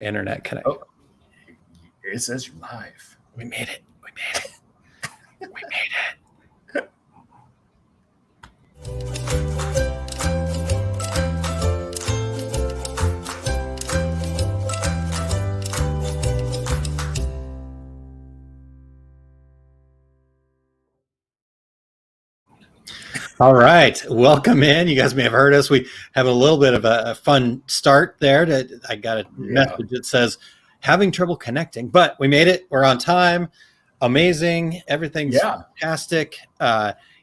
internet connection. Oh, it says you're live. We made it. We made it. We made it. All right. Welcome in. You guys may have heard us. We have a little bit of a fun start there. I got a message that says having trouble connecting, but we made it. We're on time. Amazing. Everything's fantastic.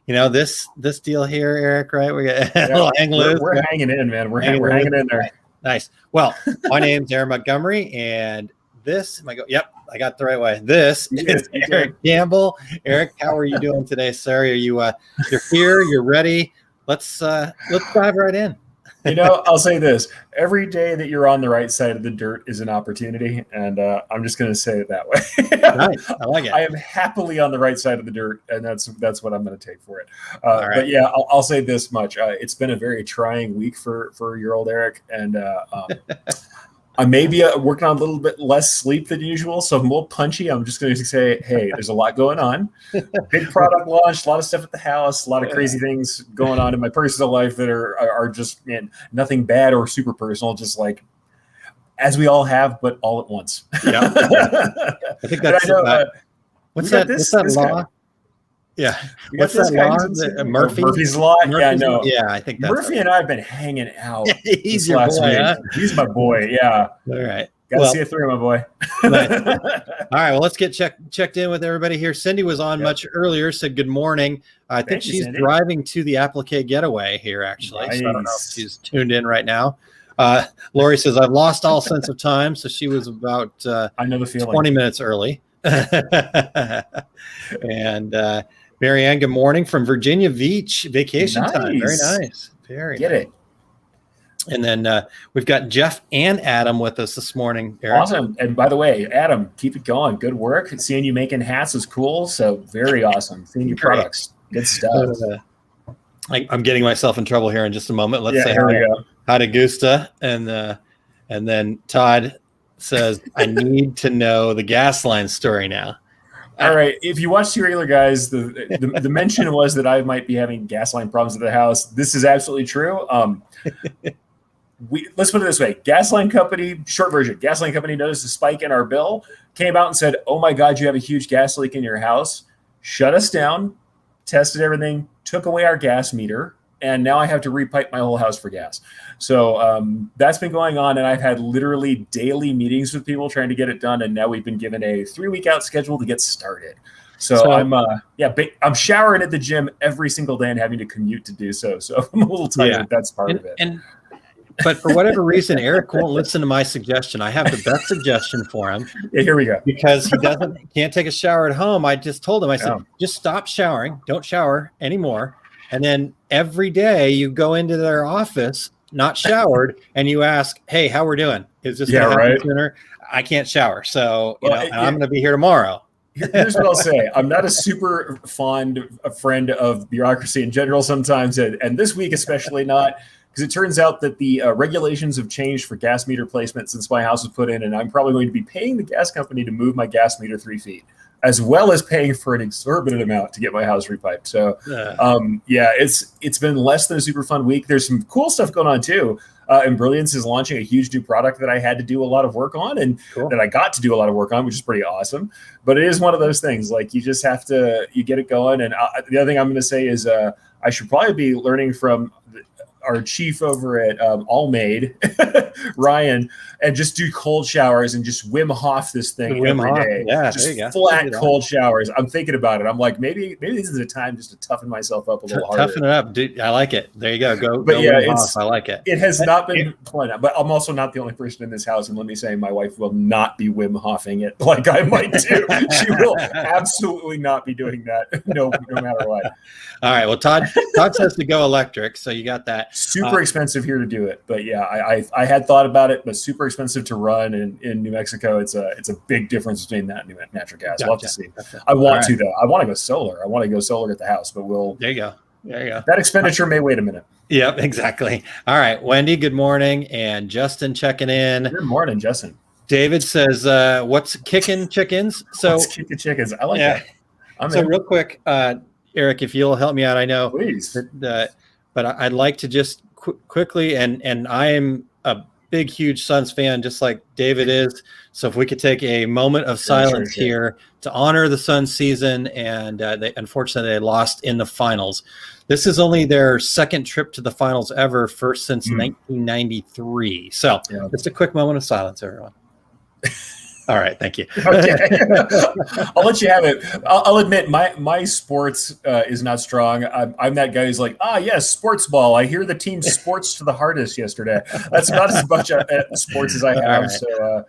This deal here, Eric, right? We got a little hang loose. We're hanging in, man. We're hanging in there. Nice. Well, my name's Erich Montgomery, and this, yep, I got the right way. This is Erich Campbell. Eric, how are you doing today, sir? Are you you're here? You're ready? Let's dive right in. I'll say this: every day that you're on the right side of the dirt is an opportunity, and I'm just going to say it that way. Nice. I like it. I am happily on the right side of the dirt, and that's what I'm going to take for it. Right. But yeah, I'll say this much: it's been a very trying week for your old Eric, and I may be working on a little bit less sleep than usual, so I'm a little punchy. I'm just going to say, hey, there's a lot going on. Big product launch, a lot of stuff at the house, a lot of crazy things going on in my personal life that are just nothing bad or super personal, just like as we all have, but all at once. Yeah. I think that's what's that law? Yeah. What's that law? Murphy's Law? Yeah, I know. Yeah, I think that's Murphy and I have been hanging out. He's your boy, huh? He's my boy, yeah. All right. Got to see it through, my boy. Nice. All right, well, let's get checked in with everybody here. Cindy was on much earlier, said good morning. I think she's driving to the Applique Getaway here, actually. Nice. So I don't know if she's tuned in right now. Lori says, I've lost all sense of time, so she was about I know the feeling. 20 minutes early. And Marianne, good morning from Virginia Beach, vacation time. Very nice. Very Get nice. it. And then we've got Jeff and Adam with us this morning. Eric. Awesome. And by the way, Adam, keep it going. Good work. Seeing you making hats is cool. So very awesome. Seeing your products. Good stuff. I'm getting myself in trouble here in just a moment. Let's say hi to Gusta. And then Todd says, I need to know the gas line story now. All right. If you watch Two Regular Guys, the mention was that I might be having gas line problems at the house. This is absolutely true. Let's put it this way. Gasline Company, short version, Gasline Company noticed a spike in our bill, came out and said, oh my God, you have a huge gas leak in your house, shut us down, tested everything, took away our gas meter, and now I have to repipe my whole house for gas. So that's been going on, and I've had literally daily meetings with people trying to get it done, and now we've been given a 3-week out schedule to get started. So I'm showering at the gym every single day and having to commute to do so. So I'm a little tired. Yeah. That's part of it. But for whatever reason, Eric won't listen to my suggestion. I have the best suggestion for him. Yeah, here we go. Because he can't take a shower at home. I just told him, I said, just stop showering. Don't shower anymore. And then every day you go into their office, not showered, and you ask, hey, how we're doing? Is this going to happen sooner? I can't shower. So I'm going to be here tomorrow. Here's what I'll say. I'm not a super fond friend of bureaucracy in general sometimes, and this week especially not. Because it turns out that the regulations have changed for gas meter placement since my house was put in, and I'm probably going to be paying the gas company to move my gas meter 3 feet, as well as paying for an exorbitant amount to get my house repiped. So, it's been less than a super fun week. There's some cool stuff going on too. And Brilliance is launching a huge new product that I had to do a lot of work on, and that I got to do a lot of work on, which is pretty awesome. But it is one of those things, like you just have to, you get it going. And the other thing I'm going to say is I should probably be learning from our chief over at Allmade, Ryan, and just do cold showers and just Wim Hof this thing every day. Yeah, just flat cold showers. I'm thinking about it. I'm like, maybe this is a time just to toughen myself up a little harder. Toughen it up, dude. I like it. There you go. Go Wim Hof. I like it. It has not been fun, but I'm also not the only person in this house. And let me say, my wife will not be Wim Hofing it like I might do. She will absolutely not be doing that. No matter what. All right. Well, Todd says to go electric, so you got that. Super expensive here to do it, but yeah, I had thought about it, but super expensive to run in New Mexico. It's a big difference between that and natural gas. We'll have to see. I want to though. I want to go solar. I want to go solar at the house, but There you go. That expenditure may wait a minute. Yep, exactly. All right, Wendy. Good morning, and Justin checking in. Good morning, Justin. David says, "What's kicking chickens?" So let's kick the chickens. I like that. Real quick, Eric, if you'll help me out, I know, please, but I'd like to just quickly, and I am a big, huge Suns fan, just like David is. So if we could take a moment of silence here to honor the Suns season, and unfortunately they lost in the finals. This is only their second trip to the finals ever, first since 1993. So just a quick moment of silence, everyone. All right, thank you. Okay, I'll let you have it. I'll admit my sports is not strong. I'm that guy who's like, yes, sports ball. I hear the team sports to the hardest yesterday. That's about as much sports as I have. Right. So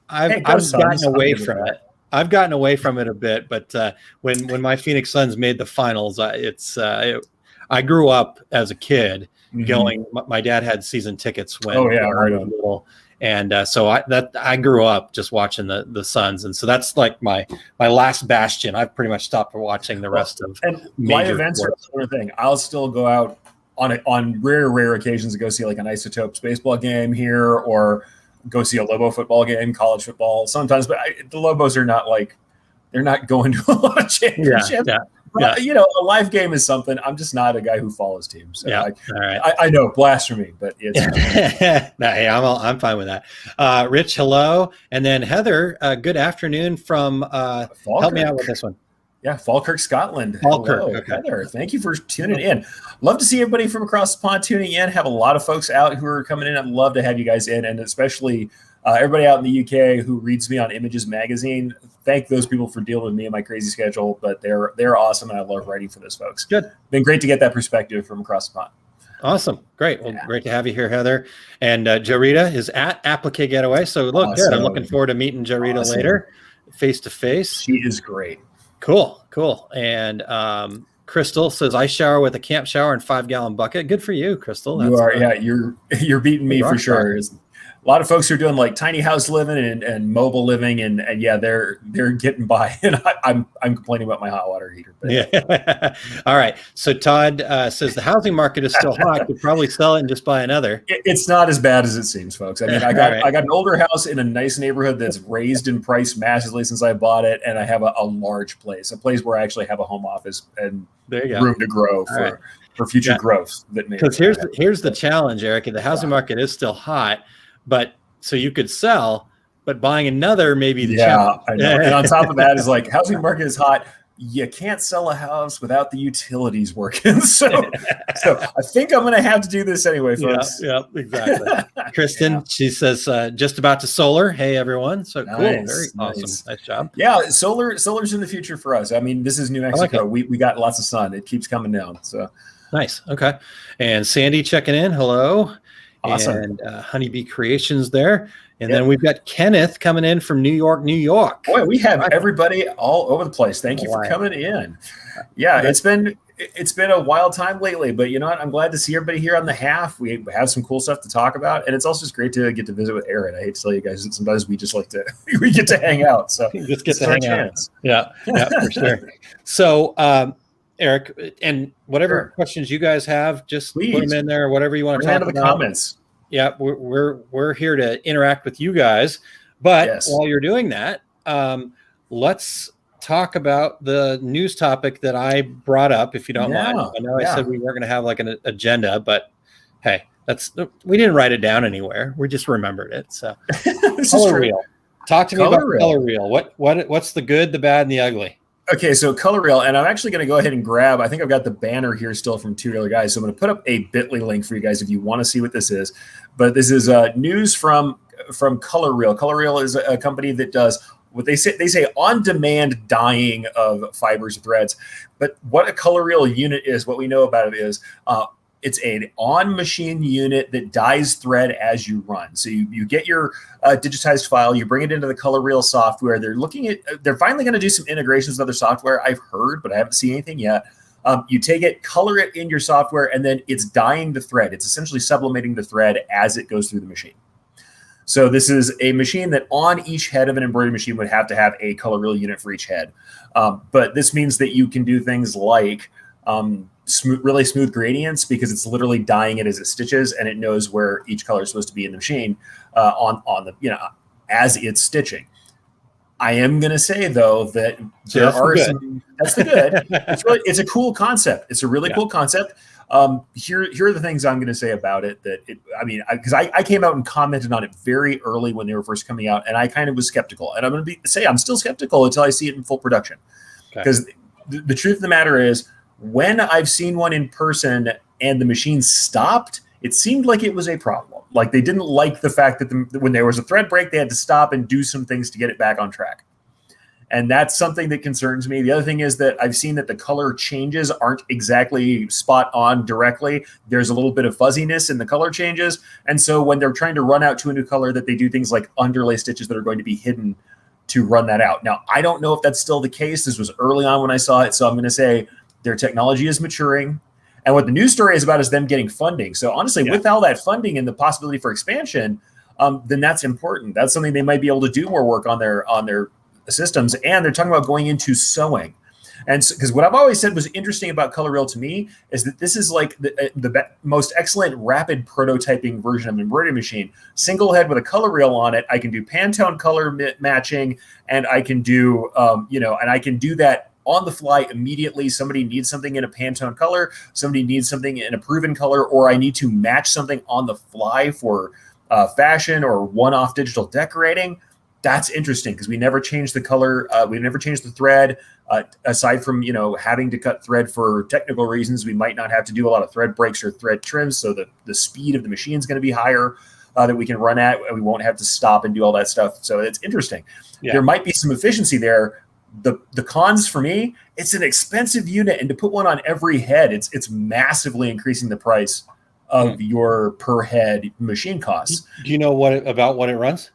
I've gotten away from it. I've gotten away from it a bit, but when my Phoenix Suns made the finals, I grew up as a kid going. My dad had season tickets when I was little. And so I grew up just watching the Suns, and so that's like my last bastion. I've pretty much stopped watching the rest of live events are another thing. I'll still go out on rare occasions to go see like an Isotopes baseball game here, or go see a Lobo football game, college football sometimes. But the Lobos are not like, they're not going to a lot of championships. But, a live game is something. I'm just not a guy who follows teams. So I know, blasphemy, but it's hey, I'm fine with that. Rich, hello, and then Heather. Good afternoon from. Help me out with this one. Yeah, Falkirk, Scotland. Falkirk. Hello, okay. Heather. Thank you for tuning in. Love to see everybody from across the pond tuning in. Have a lot of folks out who are coming in. I'd love to have you guys in, and especially everybody out in the UK who reads me on Images Magazine. Thank those people for dealing with me and my crazy schedule, but they're awesome, and I love writing for those folks. Good. Been great to get that perspective from across the pond. Awesome. Great. Well, great to have you here, Heather. And Jarita is at Applique Getaway. So look, good. I'm looking forward to meeting Jarita later, face to face. She is great. Cool. And Crystal says, I shower with a camp shower and 5-gallon bucket. Good for you, Crystal. You are, you're beating me for sure. A lot of folks who are doing like tiny house living and mobile living, and they're getting by, and I'm complaining about my hot water heater. But. Yeah. All right. So Todd says the housing market is still hot. Could probably sell it and just buy another. It's not as bad as it seems, folks. I mean, I got an older house in a nice neighborhood that's raised in price massively since I bought it, and I have a large place, a place where I actually have a home office and room to grow for future growth. Because here's the challenge, Eric. The housing market is still hot. But so you could sell, but buying another may be the challenge. I know. And on top of that is like, housing market is hot. You can't sell a house without the utilities working. So I think I'm going to have to do this anyway, folks. Yeah, exactly. Kristen, she says, just about to solar. Hey, everyone. So cool. Very awesome. Nice job. Yeah, solar's in the future for us. I mean, this is New Mexico. We got lots of sun. It keeps coming down. So nice. Okay. And Sandy checking in. Hello. Awesome. And Honeybee Creations there. And then we've got Kenneth coming in from New York, New York. Boy, we have everybody all over the place. Thank you for coming in. Yeah, it's been a wild time lately, but you know what? I'm glad to see everybody here on the half. We have some cool stuff to talk about, and it's also just great to get to visit with Aaron. I hate to tell you guys that sometimes we just like to get to hang out. So just get to hang out. Yeah, for sure. So Eric, and whatever questions you guys have, just put them in there. Whatever you want to talk about. The comments. Yeah, we're here to interact with you guys. But while you're doing that, let's talk about the news topic that I brought up, if you don't mind. I know I said we weren't going to have like an agenda, but hey, we didn't write it down anywhere. We just remembered it. So Color Reel. Talk to me about Color Reel. What's the good, the bad, and the ugly? Okay, so Color Reel, and I'm actually going to go ahead and grab, I think I've got the banner here still from Two Other Guys, so I'm going to put up a bit.ly link for you guys if you want to see what this is. But this is news from Color Reel. Color Reel is a company that does what they say on-demand dyeing of fibers or threads. But what a Color Reel unit is, what we know about it is it's an on-machine unit that dyes thread as you run. So you get your digitized file, you bring it into the Color Reel software. They're finally going to do some integrations with other software, I've heard, but I haven't seen anything yet. You take it, color it in your software, and then it's dyeing the thread. It's essentially sublimating the thread as it goes through the machine. So this is a machine that on each head of an embroidery machine would have to have a Color Reel unit for each head. But this means that you can do things like really smooth gradients, because it's literally dyeing it as it stitches, and it knows where each color is supposed to be in the machine on the as it's stitching. I am going to say, though, that there that's are the some. That's the good. It's a cool concept. It's a really cool concept. Here are the things I'm going to say about it. Because I came out and commented on it very early when they were first coming out, and I kind of was skeptical. And I'm going to say I'm still skeptical until I see it in full production. Because the truth of the matter is, when I've seen one in person and the machine stopped, it seemed like it was a problem. Like they didn't like the fact that when there was a thread break, they had to stop and do some things to get it back on track. And that's something that concerns me. The other thing is that I've seen that the color changes aren't exactly spot on directly. There's a little bit of fuzziness in the color changes. And so when they're trying to run out to a new color, that they do things like underlay stitches that are going to be hidden to run that out. Now, I don't know if that's still the case. This was early on when I saw it. So I'm going to say their technology is maturing. And what the news story is about is them getting funding. So honestly, with all that funding and the possibility for expansion, then that's important. That's something they might be able to do more work on their systems. And they're talking about going into sewing. And because what I've always said was interesting about Color Reel to me is that this is like the most excellent rapid prototyping version of an embroidery machine. Single head with a color reel on it. I can do Pantone color matching, and I can do and I can do that on the fly immediately. Somebody needs something in a Pantone color, somebody needs something in a proven color, or I need to match something on the fly for fashion or one-off digital decorating. That's interesting because we never changed the color. We never changed the thread. Aside from having to cut thread for technical reasons, we might not have to do a lot of thread breaks or thread trims, so the speed of the machine is going to be higher that we can run at. We won't have to stop and do all that stuff. So it's interesting. There might be some efficiency there. The cons for me, it's an expensive unit, and to put one on every head, it's massively increasing the price of your per head machine costs. Do you know what it runs?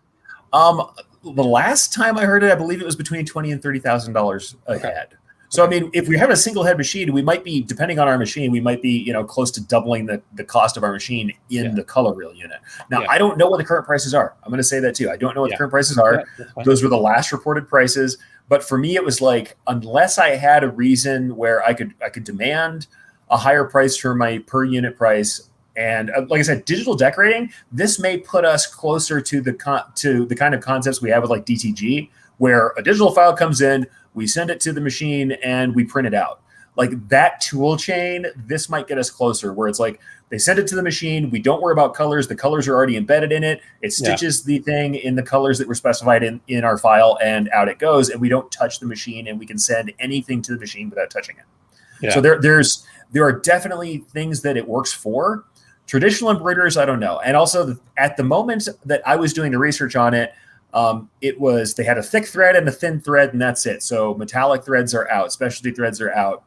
The last time I heard it, I believe it was between $20,000 and $30,000 a head. So, I mean, if we have a single head machine, we might be, depending on our machine, we might be, close to doubling the cost of our machine in the color reel unit. Now, I don't know what the current prices are. I'm going to say that too. I don't know what the current prices are. Those were the last reported prices. But for me, it was like, unless I had a reason where I could demand a higher price for my per unit price. And like I said, digital decorating, this may put us closer to the kind of concepts we have with like DTG, where a digital file comes in, we send it to the machine, and we print it out. Like that tool chain, this might get us closer, where it's like they send it to the machine, we don't worry about colors, the colors are already embedded in it, it stitches the thing in the colors that were specified in our file, and out it goes, and we don't touch the machine, and we can send anything to the machine without touching it. So there are definitely things that it works for. Traditional embroiderers, I don't know. And also at the moment that I was doing the research on it, they had a thick thread and a thin thread, and that's it. So metallic threads are out, specialty threads are out.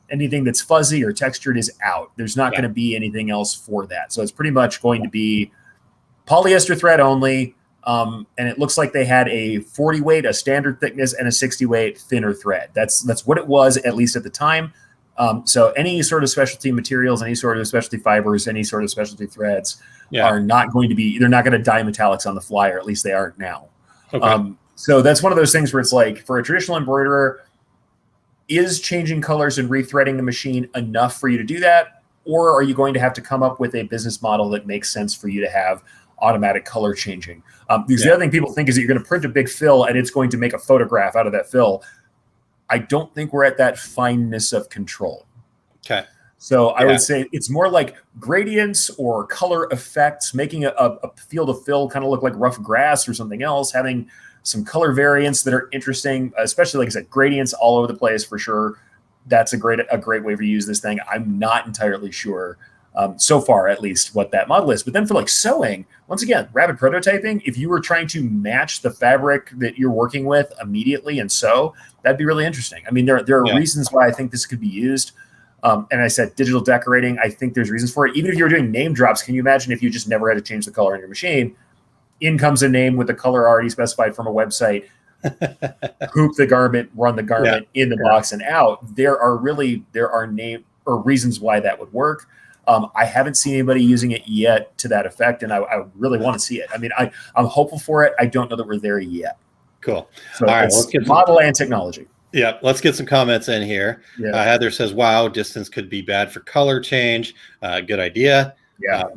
Anything that's fuzzy or textured is out. There's not going to be anything else for that. So it's pretty much going to be polyester thread only. And it looks like they had a 40 weight, a standard thickness, and a 60 weight thinner thread. That's what it was, at least at the time. So any sort of specialty materials, any sort of specialty fibers, any sort of specialty threads are not going to be, they're not going to dye metallics on the fly, or at least they aren't now. So that's one of those things where it's like, for a traditional embroiderer, is changing colors and rethreading the machine enough for you to do that? Or are you going to have to come up with a business model that makes sense for you to have automatic color changing? Because the other thing people think is that you're going to print a big fill and it's going to make a photograph out of that fill. I don't think we're at that fineness of control. Okay. So I would say it's more like gradients or color effects, making a field of fill kind of look like rough grass or something else, having some color variants that are interesting, especially, like I said, gradients all over the place for sure. That's a great way to use this thing. I'm not entirely sure, so far at least, what that model is. But then for like sewing, once again, rapid prototyping, if you were trying to match the fabric that you're working with immediately and sew, that'd be really interesting. I mean, there are reasons why I think this could be used. And I said digital decorating, I think there's reasons for it. Even if you were doing name drops, can you imagine if you just never had to change the color on your machine? In comes a name with the color already specified from a website. Hoop the garment, run the garment in the box and out. There are name or reasons why that would work. I haven't seen anybody using it yet to that effect, and I really want to see it. I mean, I'm hopeful for it. I don't know that we're there yet. Cool. So all right, let's get model and technology. Yeah, let's get some comments in here. Heather says, wow, distance could be bad for color change. Good idea.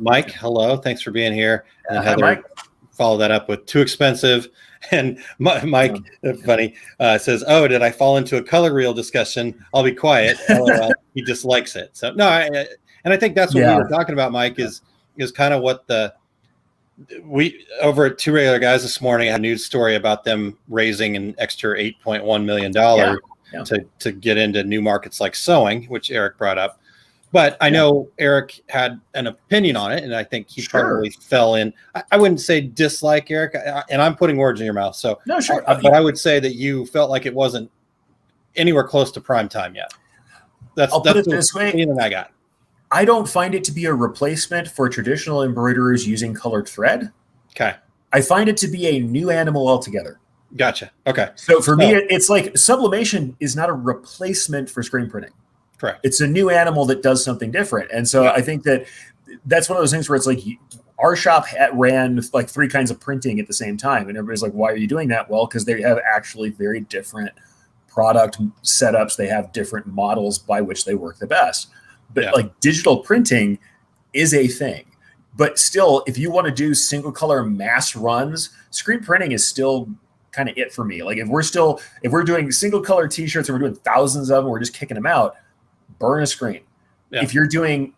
Mike, hello. Thanks for being here. And Heather, Mike. follow that up with too expensive. And Mike, funny, says, "Oh, did I fall into a color reel discussion? I'll be quiet." LOL. He dislikes it. So no, and I think that's what we were talking about, Mike. Is kind of what we over at Two Regular Guys this morning had a news story about them raising an extra $8.1 million to get into new markets like sewing, which Erich brought up. But I know Erich had an opinion on it, and I think he probably fell in. I wouldn't say dislike Erich, and I'm putting words in your mouth. So no, sure. But I would say that you felt like it wasn't anywhere close to prime time yet. I'll put it this way. Feeling I got. I don't find it to be a replacement for traditional embroiderers using colored thread. Okay. I find it to be a new animal altogether. Gotcha. Okay. So for me, it's like sublimation is not a replacement for screen printing. Correct. It's a new animal that does something different. And so I think that's one of those things where it's like our shop ran like 3 kinds of printing at the same time. And everybody's like, why are you doing that? Well, because they have actually very different product setups. They have different models by which they work the best. But like digital printing is a thing. But still, if you want to do single color mass runs, screen printing is still kind of it for me. Like if we're doing single color t-shirts and we're doing thousands of them, we're just kicking them out, burn a screen. Yeah. If you're doing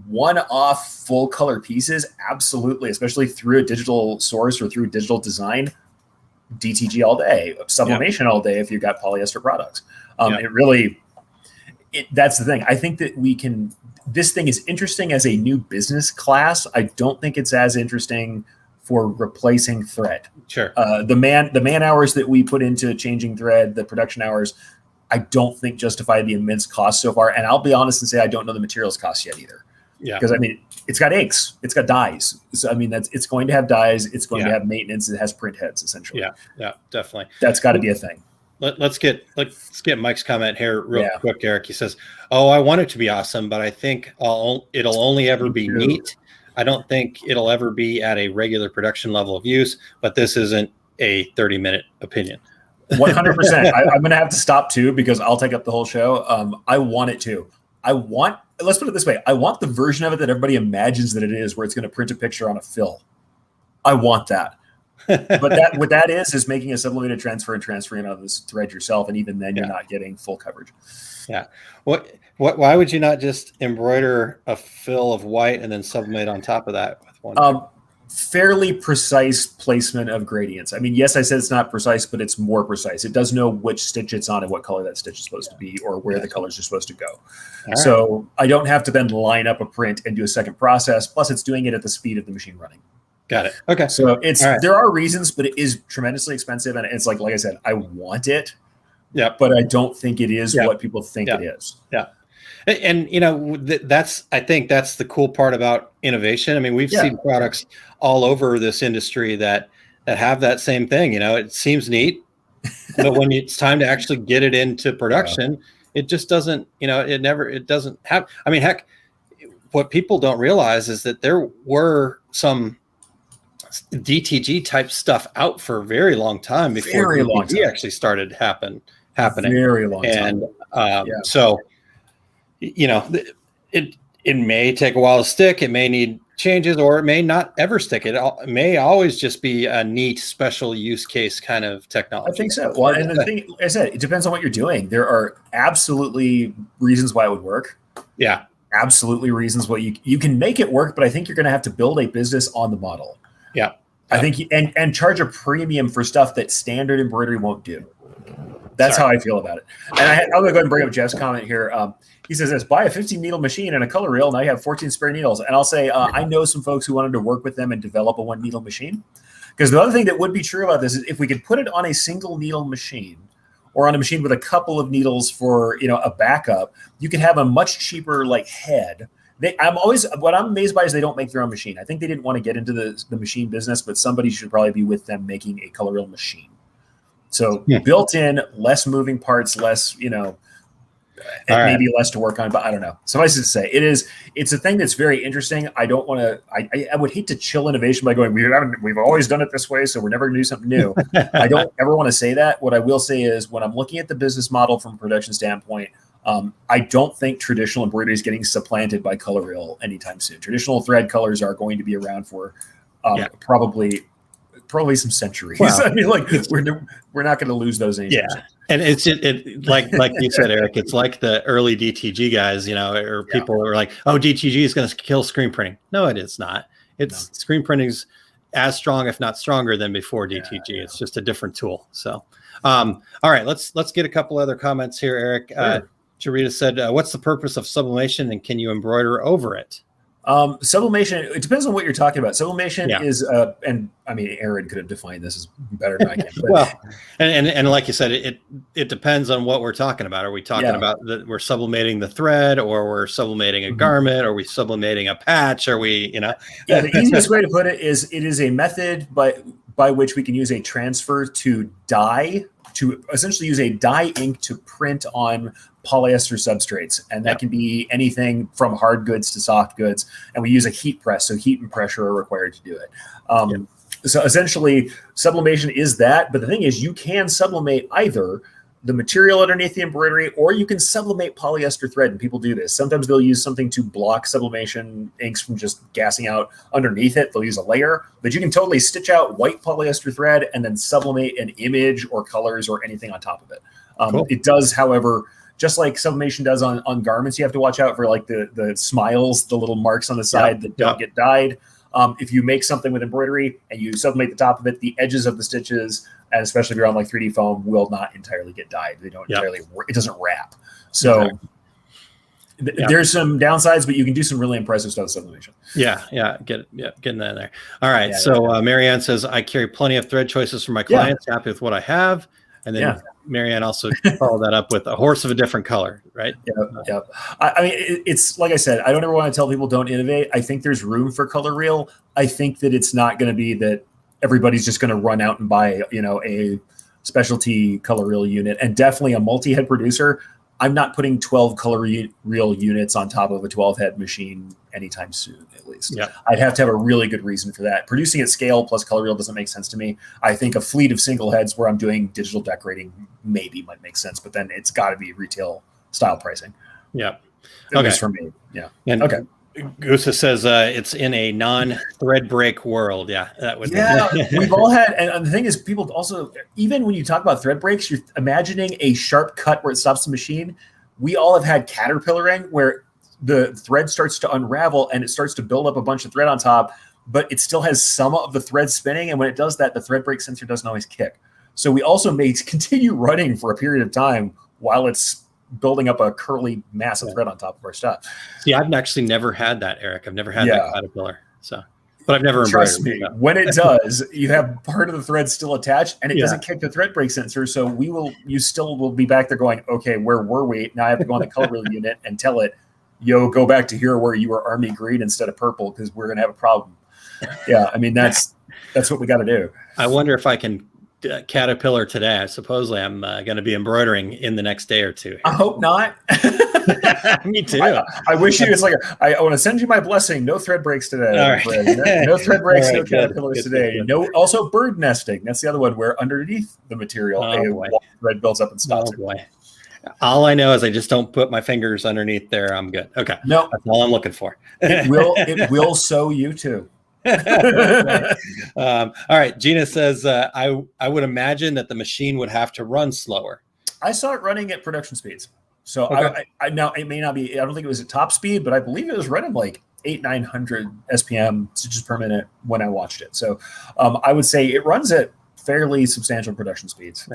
one-off full color pieces, absolutely, especially through a digital source or through digital design, DTG all day, sublimation all day if you've got polyester products. That's the thing. I think that this thing is interesting as a new business class. I don't think it's as interesting for replacing thread. Sure. The man hours that we put into changing thread, the production hours, I don't think justify the immense cost so far. And I'll be honest and say I don't know the materials cost yet either. Yeah. Because I mean, it's got inks, it's got dyes. So I mean, it's going to have dyes. It's going to have maintenance. It has print heads essentially. Yeah, definitely. That's got to be a thing. Let's get Mike's comment here real quick, Erich. He says, "Oh, I want it to be awesome, but I think it'll only ever be neat. I don't think it'll ever be at a regular production level of use, but this isn't a 30-minute opinion." 100%. I'm going to have to stop too because I'll take up the whole show. I want it to. Let's put it this way. I want the version of it that everybody imagines that it is, where it's going to print a picture on a fill. I want that. But what that is making a sublimated transfer and transferring it on this thread yourself, and even then you're not getting full coverage. Yeah. Why would you not just embroider a fill of white and then sublimate on top of that with one? Fairly precise placement of gradients. I mean, yes, I said it's not precise, but it's more precise. It does know which stitch it's on and what color that stitch is supposed to be, or where the colors are supposed to go. So I don't have to then line up a print and do a second process. Plus, it's doing it at the speed of the machine running. Got it. Okay. So there are reasons, but it is tremendously expensive, and it's like I said, I want it. Yeah. But I don't think it is what people think it is. Yeah. And I think that's the cool part about innovation. I mean, we've seen products all over this industry that have that same thing. It seems neat, but when it's time to actually get it into production, it just doesn't. It doesn't have. I mean, heck, what people don't realize is that there were some DTG type stuff out for a very long time before DTG actually started happening. Very long time. And so. It may take a while to stick. It may need changes, or it may not ever stick. It may always just be a neat special use case kind of technology. I think so. Well, and the thing, like I said, it depends on what you're doing. There are absolutely reasons why it would work. Yeah, absolutely reasons why you can make it work, but I think you're going to have to build a business on the model. Yeah, I think and charge a premium for stuff that standard embroidery won't do. That's how I feel about it. And I'm going to go ahead and bring up Jeff's comment here. He says this: buy a 15 needle machine and a color reel. Now you have 14 spare needles. And I'll say, I know some folks who wanted to work with them and develop a 1 needle machine. Because the other thing that would be true about this is if we could put it on a single needle machine or on a machine with a couple of needles for, a backup, you could have a much cheaper head. What I'm amazed by is they don't make their own machine. I think they didn't want to get into the machine business, but somebody should probably be with them making a color reel machine. So built in, less moving parts, less, maybe less to work on, but I don't know. Suffice it to say, it's a thing that's very interesting. I don't want to, I would hate to chill innovation by going, we've always done it this way, so we're never going to do something new. I don't ever want to say that. What I will say is when I'm looking at the business model from a production standpoint, I don't think traditional embroidery is getting supplanted by color reel anytime soon. Traditional thread colors are going to be around for probably probably some centuries. Well, I mean, like we're not going to lose those anytime soon. And it's like you said, Eric, it's like the early DTG guys, or people who are like, oh, DTG is going to kill screen printing. No, it is not. It's screen printing's as strong, if not stronger, than before DTG. It's just a different tool. So, all right, let's get a couple other comments here, Eric. Sure. Charita said, what's the purpose of sublimation, and can you embroider over it? Sublimation, it depends on what you're talking about. Sublimation is, and I mean, Aaron could have defined this as better than I can. But, well, and like you said, it depends on what we're talking about. Are we talking about that we're sublimating the thread, or we're sublimating a garment, or are we sublimating a patch? Are we, Yeah, the easiest way to put it is a method by which we can use a transfer to dye, to essentially use a dye ink to print on polyester substrates, and that can be anything from hard goods to soft goods, and we use a heat press, so heat and pressure are required to do it. So essentially sublimation is that, but the thing is you can sublimate either the material underneath the embroidery, or you can sublimate polyester thread, and people do this. Sometimes they'll use something to block sublimation inks from just gassing out underneath it. They'll use a layer, but you can totally stitch out white polyester thread and then sublimate an image or colors or anything on top of it. Cool. It does, however, just like sublimation does on garments, you have to watch out for like the smiles, the little marks on the side that don't get dyed. If you make something with embroidery and you sublimate the top of it, the edges of the stitches, and especially if you're on like 3D foam, will not entirely get dyed. They don't entirely, it doesn't wrap. So there's some downsides, but you can do some really impressive stuff with sublimation. Getting that in there. All right. Marianne says, I carry plenty of thread choices for my clients, happy with what I have. And then Marianne also followed that up with a horse of a different color, right? Yep. I mean, it's like I said, I don't ever want to tell people don't innovate. I think there's room for color reel. I think that it's not going to be that everybody's just going to run out and buy, a specialty color reel unit, and definitely a multi-head producer. I'm not putting 12 color reel units on top of a 12-head machine anytime soon, at least. I'd have to have a really good reason for that. Producing at scale plus color reel doesn't make sense to me. I think a fleet of single heads where I'm doing digital decorating maybe might make sense, but then it's got to be retail style pricing. At least for me. Gusa says it's in a non-thread break world. That would be. We've all had, and the thing is, people also, even when you talk about thread breaks, you're imagining a sharp cut where it stops the machine. We all have had caterpillaring where the thread starts to unravel and it starts to build up a bunch of thread on top, but it still has some of the thread spinning. And when it does that, the thread break sensor doesn't always kick. So we also may continue running for a period of time while it's building up a curly mass of thread on top of our stuff. See, I've actually never had that, Eric. I've never had that caterpillar. So, but I've never Trust me, when it does, you have part of the thread still attached, and it doesn't kick the thread break sensor. So you still will be back there going, okay, where were we? Now I have to go on the color reel unit and tell it, yo, go back to here where you were army green instead of purple, because we're gonna have a problem. I mean that's what we got to do. I wonder if I can caterpillar today. Supposedly I'm going to be embroidering in the next day or two. I hope not. Me too. I wish you. It's like I want to send you my blessing. No thread breaks today. Right. No thread breaks. No caterpillars today. Good. No. Also, bird nesting. That's the other one where underneath the material, a thread builds up and stops. All I know is I just don't put my fingers underneath there. I'm good. Okay. No, that's all I'm looking for. It will sew you too. All right. Gina says, I would imagine that the machine would have to run slower. I saw it running at production speeds. So I now it may not be, I don't think it was at top speed, but I believe it was running like 900 SPM stitches per minute when I watched it. So I would say it runs at fairly substantial production speeds.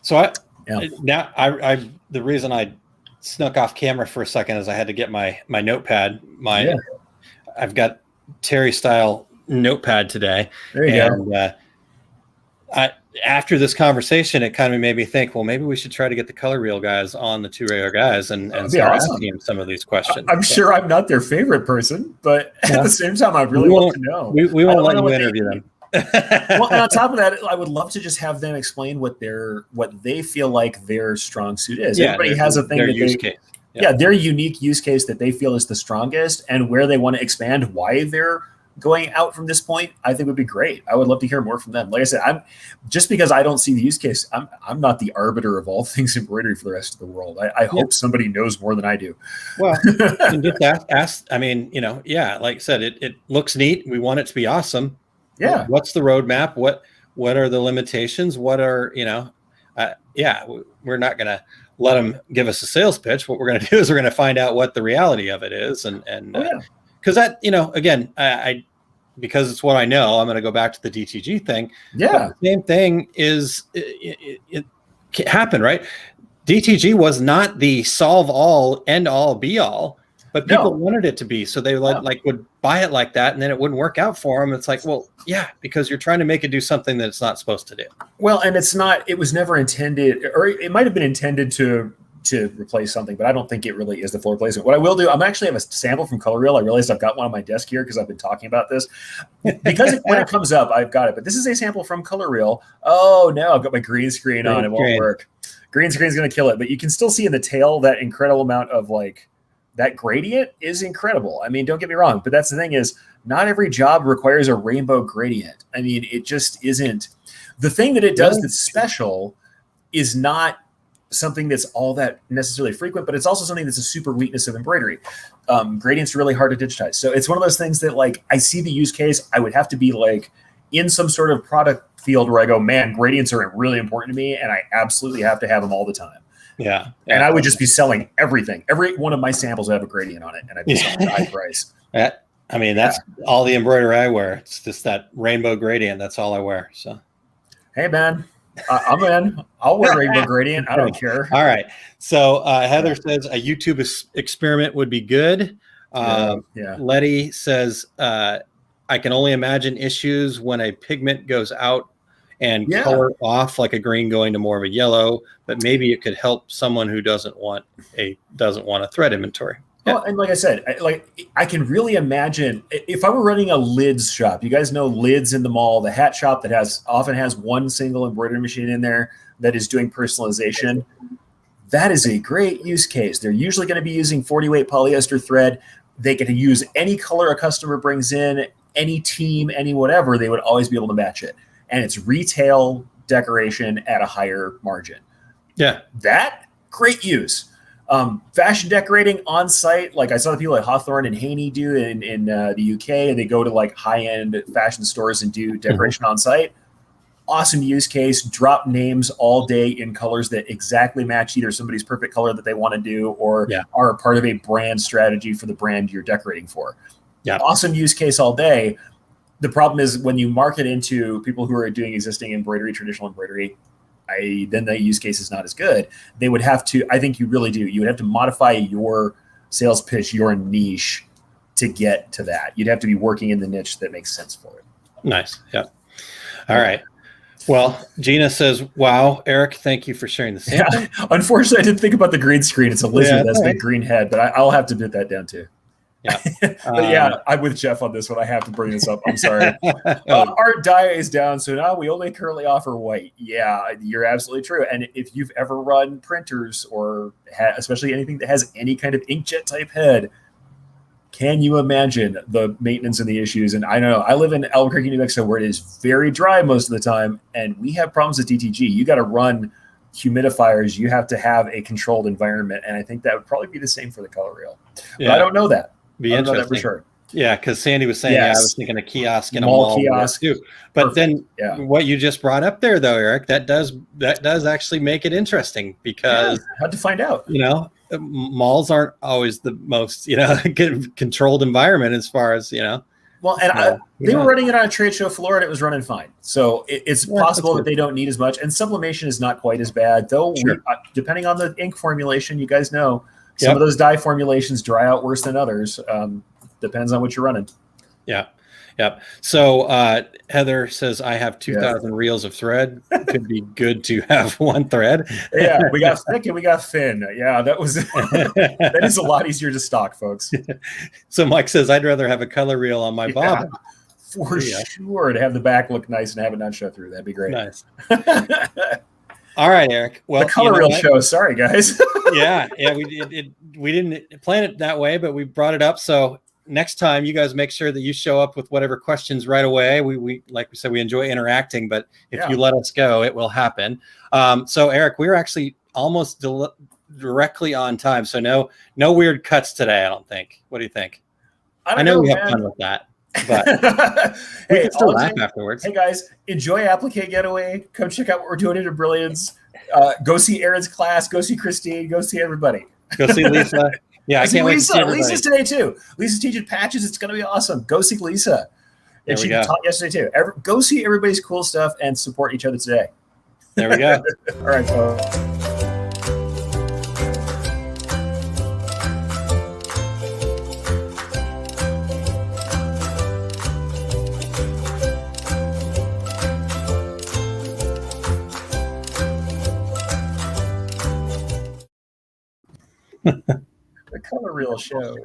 So the reason I snuck off camera for a second is I had to get my notepad. I've got Terry style notepad today. There you go. After this conversation, it kind of made me think, well, maybe we should try to get the color reel guys on the two regular guys and start asking them some of these questions. I'm sure I'm not their favorite person, but at the same time, I really want to know. We won't let you interview them. Well, and on top of that, I would love to just have them explain what they feel like their strong suit is. Everybody has a thing their use case. Their unique use case that they feel is the strongest, and where they want to expand why they're going out from this point, I think would be great. I would love to hear more from them. Like I said, I'm just because I don't see the use case, I'm not the arbiter of all things embroidery for the rest of the world. I hope somebody knows more than I do. Well, and just ask. I mean, like I said, it looks neat. We want it to be awesome. Yeah. What's the roadmap? What are the limitations? What are, we're not going to let them give us a sales pitch. What we're going to do is we're going to find out what the reality of it is. Because that, again, I because it's what I know, I'm going to go back to the DTG thing. Yeah. But the same thing is it happened, right? DTG was not the solve all, end all, be all, but people wanted it to be. So they would buy it like that, and then it wouldn't work out for them. It's like, well, yeah, because you're trying to make it do something that it's not supposed to do. Well, and it was never intended, or it might have been intended to replace something, but I don't think it really is the full replacement. What I will do, I'm actually have a sample from Color Reel. I realized I've got one on my desk here because I've been talking about this. Because when it comes up, I've got it. But this is a sample from Color Reel. Oh, no, I've got my green screen on. It won't work. Green screen is going to kill it. But you can still see in the tail that incredible amount of that gradient is incredible. I mean, don't get me wrong, but that's the thing is not every job requires a rainbow gradient. I mean, it just isn't. The thing that it does that's special is not something that's all that necessarily frequent, but it's also something that's a super weakness of embroidery. Gradient's really hard to digitize. So it's one of those things that I see the use case. I would have to be in some sort of product field where I go, man, gradients are really important to me. And I absolutely have to have them all the time. Yeah. And I would just be selling everything. Every one of my samples would have a gradient on it. And I'd be selling at a high price. That's all the embroidery I wear. It's just that rainbow gradient. That's all I wear. So, hey, man. I'm in. I'll wear rainbow gradient. I don't care. All right. So Heather says a YouTube experiment would be good. Letty says I can only imagine issues when a pigment goes out and color off, like a green going to more of a yellow. But maybe it could help someone who doesn't want a thread inventory. Well, and like I said, I can really imagine if I were running a lids shop. You guys know lids in the mall, the hat shop that often has one single embroidery machine in there that is doing personalization. That is a great use case. They're usually going to be using 40-weight polyester thread. They can use any color a customer brings in, any team, any whatever. They would always be able to match it, and it's retail decoration at a higher margin. Yeah, that great use. Fashion decorating on site, like I saw the people at Hawthorne and Haney do in the UK, and they go to high-end fashion stores and do decoration on site. Awesome use case. Drop names all day in colors that exactly match either somebody's perfect color that they want to do or are a part of a brand strategy for the brand you're decorating for. Yeah, awesome use case all day. The problem is when you market into people who are doing existing embroidery, traditional embroidery, then the use case is not as good. They would have to, I think you really do. You would have to modify your sales pitch, your niche to get to that. You'd have to be working in the niche that makes sense for it. Nice. Yeah. All right. Well, Gina says, wow, Eric, thank you for sharing the sample. Yeah. Unfortunately, I didn't think about the green screen. It's a lizard that's got a green head, but I'll have to put that down too. Yeah. But I'm with Jeff on this one. I have to bring this up. I'm sorry. Our dye is down, so now we only currently offer white. Yeah, you're absolutely true. And if you've ever run printers or especially anything that has any kind of inkjet type head, can you imagine the maintenance and the issues? And I know I live in Albuquerque, New Mexico, where it is very dry most of the time, and we have problems with DTG. You got to run humidifiers. You have to have a controlled environment, and I think that would probably be the same for the Color Reel. Yeah. But I don't know that. Be interesting. Know that for sure. Yeah, because Sandy was saying, I was thinking a kiosk in a mall kiosk too. But then what you just brought up there, though, Eric, that does actually make it interesting because hard to find out. Malls aren't always the most controlled environment as far as Well, and they were running it on a trade show floor, and it was running fine. So it's possible that they don't need as much. And sublimation is not quite as bad, though. Sure. Depending on the ink formulation, you guys know. Some of those dye formulations dry out worse than others. Depends on what you're running. Yeah. So Heather says, I have 2,000 reels of thread. Could be good to have one thread. Yeah, we got thick and we got thin. Yeah, that is a lot easier to stock, folks. So Mike says, I'd rather have a color reel on my bobbin. For sure, to have the back look nice and have it not show through. That'd be great. Nice. All right, Eric. Well, the color reel show. Sorry, guys. Yeah. We didn't plan it that way, but we brought it up. So next time, you guys make sure that you show up with whatever questions right away. We like we said, we enjoy interacting, but if you let us go, it will happen. So Eric, we're actually almost directly on time. So no weird cuts today, I don't think. What do you think? I know we have fun with that. But we can still laugh afterwards. Hey guys, enjoy Applique Getaway. Come check out what we're doing at Brilliance. Go see Aaron's class. Go see Christine. Go see everybody. Go see Lisa. Yeah, I can't wait to see everybody. Lisa's today too. Lisa's teaching patches. It's going to be awesome. Go see Lisa. And she taught yesterday too. Go see everybody's cool stuff and support each other today. There we go. All right, folks. Become a real show.